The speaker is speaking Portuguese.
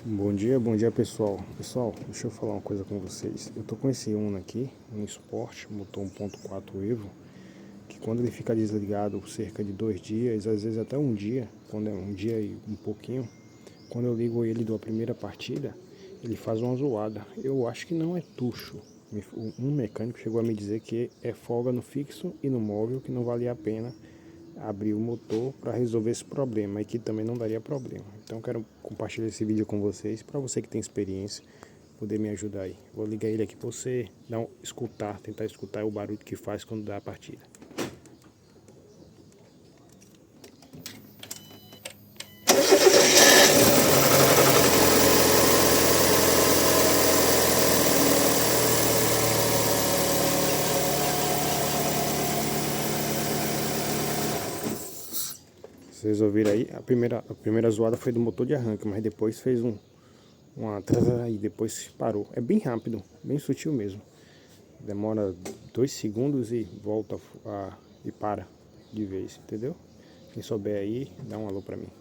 Bom dia pessoal. Pessoal, deixa eu falar uma coisa com vocês. Eu tô com esse Uno aqui, um Sport, motor 1.4 Evo, que quando ele fica desligado por cerca de 2 dias, às vezes até um dia, quando é um dia e um pouquinho, quando eu ligo ele da primeira partida, ele faz uma zoada. Eu acho que não é tucho. Um mecânico chegou a me dizer que é folga no fixo e no móvel, que não valia a pena abrir o motor para resolver esse problema e que também não daria problema. Então eu quero compartilhar esse vídeo com vocês, para você que tem experiência, poder me ajudar aí. Vou ligar ele aqui para você tentar escutar o barulho que faz quando dá a partida. Vocês ouviram aí? A primeira zoada foi do motor de arranque, mas depois fez uma e depois parou. É bem rápido, bem sutil mesmo. Demora 2 segundos e volta e para de vez, entendeu? Quem souber aí, dá um alô pra mim.